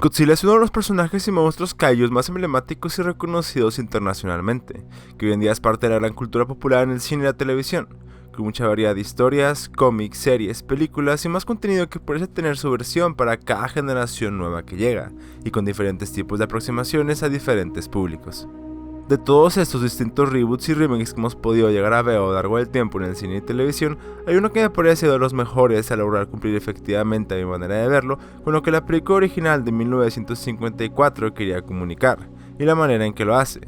Godzilla es uno de los personajes y monstruos kaijus más emblemáticos y reconocidos internacionalmente, que hoy en día es parte de la gran cultura popular en el cine y la televisión, con mucha variedad de historias, cómics, series, películas y más contenido que parece tener su versión para cada generación nueva que llega, y con diferentes tipos de aproximaciones a diferentes públicos. De todos estos distintos reboots y remakes que hemos podido llegar a ver a lo largo del tiempo en el cine y televisión, hay uno que me parece de los mejores a lograr cumplir efectivamente a mi manera de verlo con lo que la película original de 1954 quería comunicar, y la manera en que lo hace.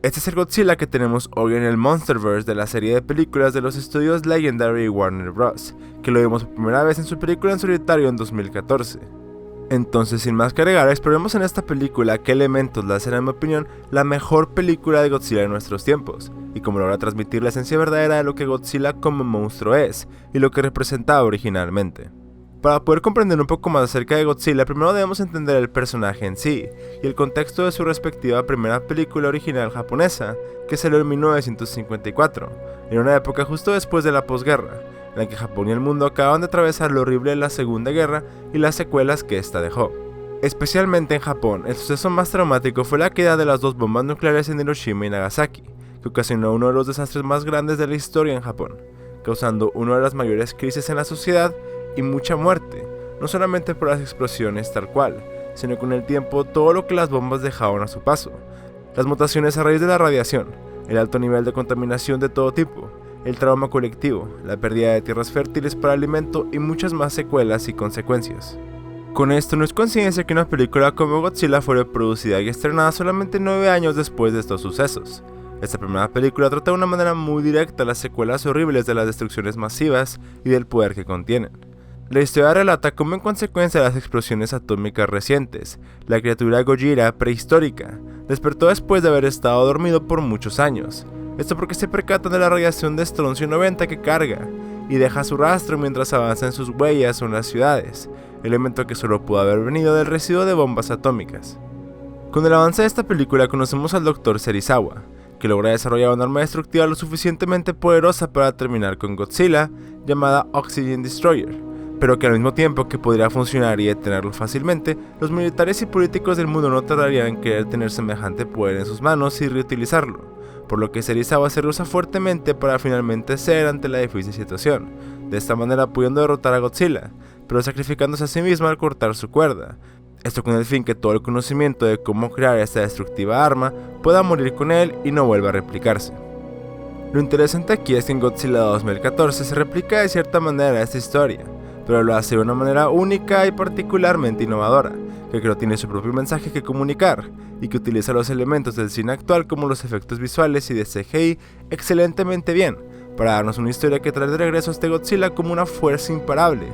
Este es el Godzilla que tenemos hoy en el Monsterverse de la serie de películas de los estudios Legendary y Warner Bros., que lo vimos por primera vez en su película en solitario en 2014. Entonces, sin más que agregar, exploremos en esta película qué elementos la hacen, en mi opinión, la mejor película de Godzilla de nuestros tiempos, y cómo logra transmitir la esencia verdadera de lo que Godzilla como monstruo es, y lo que representaba originalmente. Para poder comprender un poco más acerca de Godzilla, primero debemos entender el personaje en sí, y el contexto de su respectiva primera película original japonesa, que salió en 1954, en una época justo después de la posguerra, en la que Japón y el mundo acaban de atravesar lo horrible de la Segunda Guerra y las secuelas que ésta dejó. Especialmente en Japón, el suceso más traumático fue la caída de las dos bombas nucleares en Hiroshima y Nagasaki, que ocasionó uno de los desastres más grandes de la historia en Japón, causando una de las mayores crisis en la sociedad y mucha muerte, no solamente por las explosiones tal cual, sino con el tiempo todo lo que las bombas dejaban a su paso, las mutaciones a raíz de la radiación, el alto nivel de contaminación de todo tipo, el trauma colectivo, la pérdida de tierras fértiles para alimento y muchas más secuelas y consecuencias. Con esto no es coincidencia que una película como Godzilla fuera producida y estrenada solamente 9 años después de estos sucesos. Esta primera película trata de una manera muy directa las secuelas horribles de las destrucciones masivas y del poder que contienen. La historia relata cómo en consecuencia de las explosiones atómicas recientes, la criatura Gojira prehistórica despertó después de haber estado dormido por muchos años. Esto porque se percatan de la radiación de estroncio 90 que carga, y deja su rastro mientras avanza en sus huellas o en las ciudades, elemento que solo pudo haber venido del residuo de bombas atómicas. Con el avance de esta película conocemos al Dr. Serizawa, que logra desarrollar una arma destructiva lo suficientemente poderosa para terminar con Godzilla, llamada Oxygen Destroyer, pero que al mismo tiempo que podría funcionar y detenerlo fácilmente, los militares y políticos del mundo no tardarían en querer tener semejante poder en sus manos y reutilizarlo, por lo que Serizawa se rehúsa fuertemente para finalmente ceder ante la difícil situación, de esta manera pudiendo derrotar a Godzilla, pero sacrificándose a sí mismo al cortar su cuerda, esto con el fin que todo el conocimiento de cómo crear esta destructiva arma pueda morir con él y no vuelva a replicarse. Lo interesante aquí es que en Godzilla 2014 se replica de cierta manera esta historia, pero lo hace de una manera única y particularmente innovadora, que creo tiene su propio mensaje que comunicar, y que utiliza los elementos del cine actual como los efectos visuales y de CGI excelentemente bien, para darnos una historia que trae de regreso a este Godzilla como una fuerza imparable,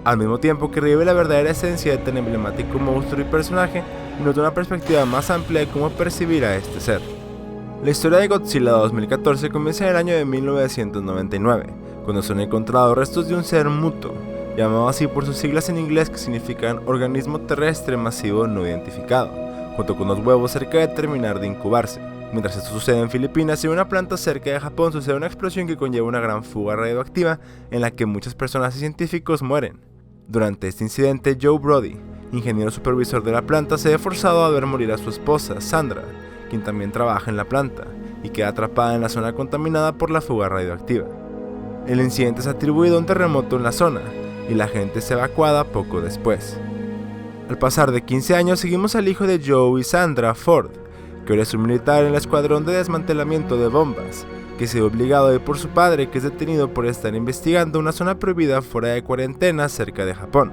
al mismo tiempo que revive la verdadera esencia de tan emblemático monstruo y personaje y nos da una perspectiva más amplia de cómo percibir a este ser. La historia de Godzilla 2014 comienza en el año de 1999, cuando son encontrados restos de un ser muto, llamado así por sus siglas en inglés que significan organismo terrestre masivo no identificado, junto con los huevos cerca de terminar de incubarse. Mientras esto sucede en Filipinas y en una planta cerca de Japón sucede una explosión que conlleva una gran fuga radioactiva en la que muchas personas y científicos mueren. Durante este incidente, Joe Brody, ingeniero supervisor de la planta, se ve forzado a ver morir a su esposa, Sandra, quien también trabaja en la planta, y queda atrapada en la zona contaminada por la fuga radioactiva. El incidente es atribuido a un terremoto en la zona, y la gente es evacuada poco después. Al pasar de 15 años seguimos al hijo de Joe y Sandra, Ford, que ahora es un militar en el escuadrón de desmantelamiento de bombas, que se ve obligado a ir por su padre, que es detenido por estar investigando una zona prohibida fuera de cuarentena cerca de Japón,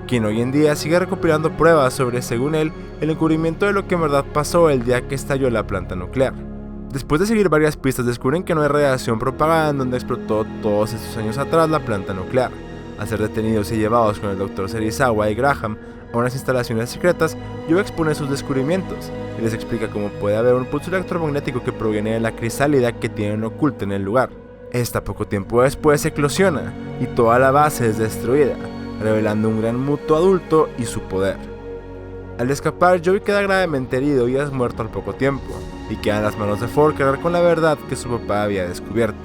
quien hoy en día sigue recopilando pruebas sobre, según él, el encubrimiento de lo que en verdad pasó el día que estalló la planta nuclear. Después de seguir varias pistas descubren que no hay radiación propagada en donde explotó todos estos años atrás la planta nuclear. Al ser detenidos y llevados con el Dr. Serizawa y Graham a unas instalaciones secretas, Joe expone sus descubrimientos y les explica cómo puede haber un pulso electromagnético que proviene de la crisálida que tienen oculta en el lugar. Esta poco tiempo después eclosiona y toda la base es destruida, revelando un gran muto adulto y su poder. Al escapar, Joey queda gravemente herido y es muerto al poco tiempo, y queda en las manos de Ford cargar con la verdad que su papá había descubierto.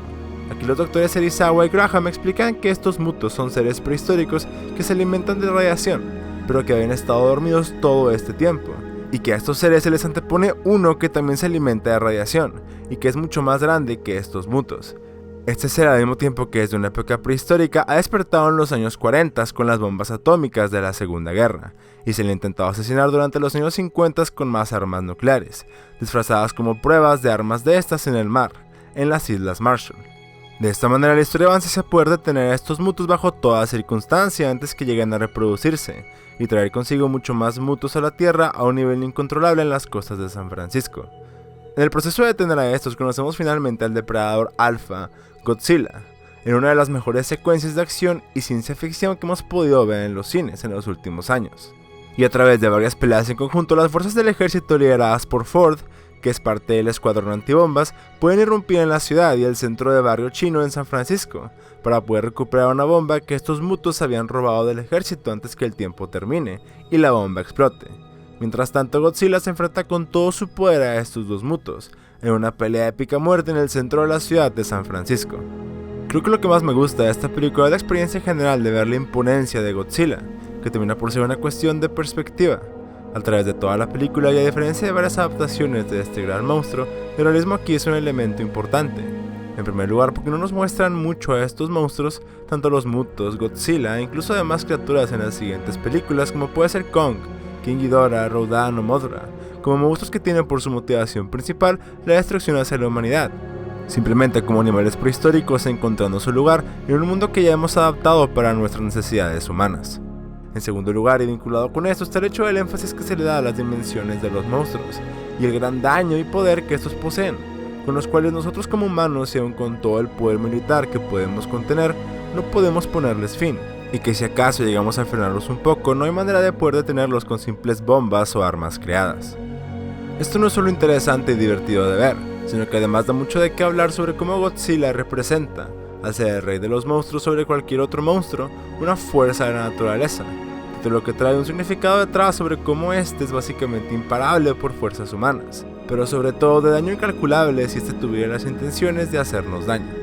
Aquí los doctores Serizawa y Graham explican que estos mutos son seres prehistóricos que se alimentan de radiación, pero que habían estado dormidos todo este tiempo, y que a estos seres se les antepone uno que también se alimenta de radiación, y que es mucho más grande que estos mutos. Este ser, al mismo tiempo que es de una época prehistórica, ha despertado en los años 40 con las bombas atómicas de la Segunda Guerra, y se le ha intentado asesinar durante los años 50 con más armas nucleares, disfrazadas como pruebas de armas de estas en el mar, en las Islas Marshall. De esta manera la historia avanza hacia poder detener a estos mutos bajo toda circunstancia antes que lleguen a reproducirse, y traer consigo mucho más mutos a la Tierra a un nivel incontrolable en las costas de San Francisco. En el proceso de detener a estos conocemos finalmente al depredador alfa, Godzilla, en una de las mejores secuencias de acción y ciencia ficción que hemos podido ver en los cines en los últimos años. Y a través de varias peleas en conjunto, las fuerzas del ejército lideradas por Ford, que es parte del escuadrón antibombas, pueden irrumpir en la ciudad y el centro de barrio chino en San Francisco, para poder recuperar una bomba que estos mutos habían robado del ejército antes que el tiempo termine y la bomba explote. Mientras tanto, Godzilla se enfrenta con todo su poder a estos dos mutos, en una pelea épica muerte en el centro de la ciudad de San Francisco. Creo que lo que más me gusta de esta película es la experiencia general de ver la imponencia de Godzilla, que termina por ser una cuestión de perspectiva. A través de toda la película, y a diferencia de varias adaptaciones de este gran monstruo, el realismo aquí es un elemento importante. En primer lugar, porque no nos muestran mucho a estos monstruos, tanto los mutos, Godzilla e incluso demás criaturas en las siguientes películas, como puede ser Kong, King Ghidorah, Rodan o Mothra, como monstruos que tienen por su motivación principal la destrucción hacia la humanidad, simplemente como animales prehistóricos encontrando su lugar en un mundo que ya hemos adaptado para nuestras necesidades humanas. En segundo lugar, y vinculado con esto, está el hecho del énfasis que se le da a las dimensiones de los monstruos, y el gran daño y poder que estos poseen, con los cuales nosotros como humanos, y aun con todo el poder militar que podemos contener, no podemos ponerles fin, y que si acaso llegamos a frenarlos un poco, no hay manera de poder detenerlos con simples bombas o armas creadas. Esto no es solo interesante y divertido de ver, sino que además da mucho de qué hablar sobre cómo Godzilla representa, al ser el rey de los monstruos sobre cualquier otro monstruo, una fuerza de la naturaleza, de lo que trae un significado detrás sobre cómo este es básicamente imparable por fuerzas humanas, pero sobre todo de daño incalculable si este tuviera las intenciones de hacernos daño.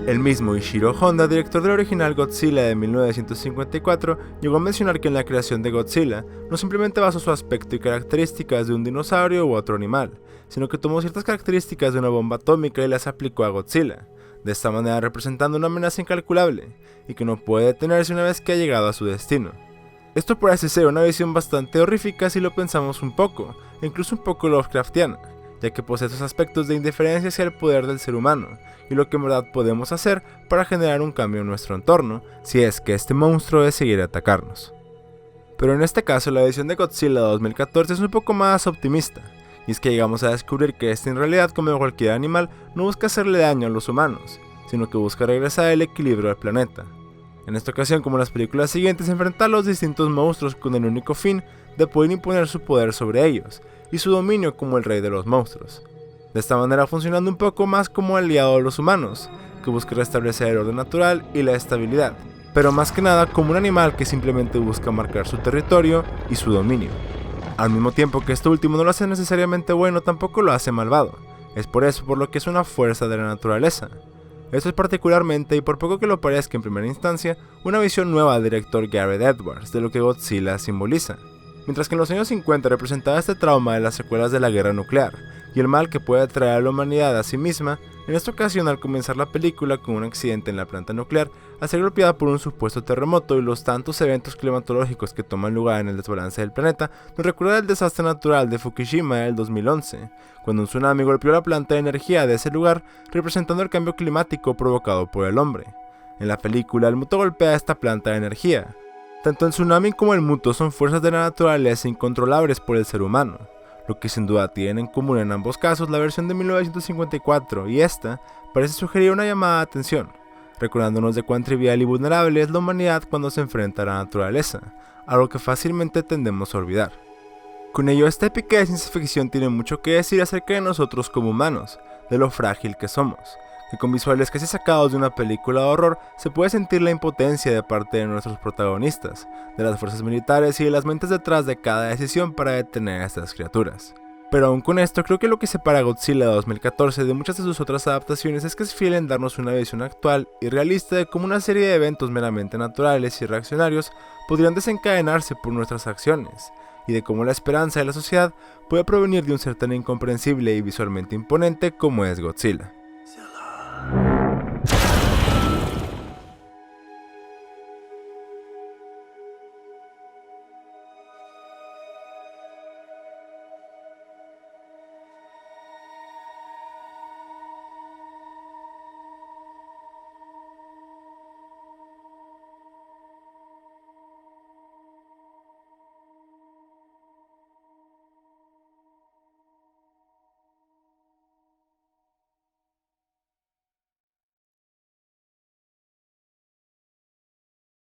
El mismo Ishiro Honda, director del original Godzilla de 1954, llegó a mencionar que en la creación de Godzilla no simplemente basó su aspecto y características de un dinosaurio u otro animal, sino que tomó ciertas características de una bomba atómica y las aplicó a Godzilla, de esta manera representando una amenaza incalculable y que no puede detenerse una vez que ha llegado a su destino. Esto parece ser una visión bastante horrífica si lo pensamos un poco, e incluso un poco Lovecraftiana, ya que posee esos aspectos de indiferencia hacia el poder del ser humano, y lo que en verdad podemos hacer para generar un cambio en nuestro entorno, si es que este monstruo decide atacarnos. Pero en este caso la edición de Godzilla 2014 es un poco más optimista, y es que llegamos a descubrir que este en realidad, como cualquier animal, no busca hacerle daño a los humanos, sino que busca regresar el equilibrio al planeta. En esta ocasión, como en las películas siguientes, enfrenta a los distintos monstruos con el único fin de poder imponer su poder sobre ellos, y su dominio como el rey de los monstruos. De esta manera funcionando un poco más como aliado de los humanos, que busca restablecer el orden natural y la estabilidad, pero más que nada como un animal que simplemente busca marcar su territorio y su dominio. Al mismo tiempo que esto último no lo hace necesariamente bueno, tampoco lo hace malvado. Es por eso por lo que es una fuerza de la naturaleza. Esto es particularmente, y por poco que lo parezca en primera instancia, una visión nueva del director Gareth Edwards de lo que Godzilla simboliza. Mientras que en los años 50 representaba este trauma de las secuelas de la guerra nuclear y el mal que puede traer a la humanidad a sí misma, en esta ocasión al comenzar la película con un accidente en la planta nuclear, al ser golpeada por un supuesto terremoto y los tantos eventos climatológicos que toman lugar en el desbalance del planeta, nos recuerda el desastre natural de Fukushima del 2011, cuando un tsunami golpeó la planta de energía de ese lugar, representando el cambio climático provocado por el hombre. En la película, el muto golpea esta planta de energía. Tanto el tsunami como el muto son fuerzas de la naturaleza incontrolables por el ser humano, lo que sin duda tienen en común en ambos casos la versión de 1954, y esta parece sugerir una llamada de atención, recordándonos de cuán trivial y vulnerable es la humanidad cuando se enfrenta a la naturaleza, algo que fácilmente tendemos a olvidar. Con ello, esta épica de ciencia ficción tiene mucho que decir acerca de nosotros como humanos, de lo frágil que somos, que con visuales casi sacados de una película de horror se puede sentir la impotencia de parte de nuestros protagonistas, de las fuerzas militares y de las mentes detrás de cada decisión para detener a estas criaturas. Pero aún con esto, creo que lo que separa a Godzilla 2014 de muchas de sus otras adaptaciones es que es fiel en darnos una visión actual y realista de cómo una serie de eventos meramente naturales y reaccionarios podrían desencadenarse por nuestras acciones, y de cómo la esperanza de la sociedad puede provenir de un ser tan incomprensible y visualmente imponente como es Godzilla.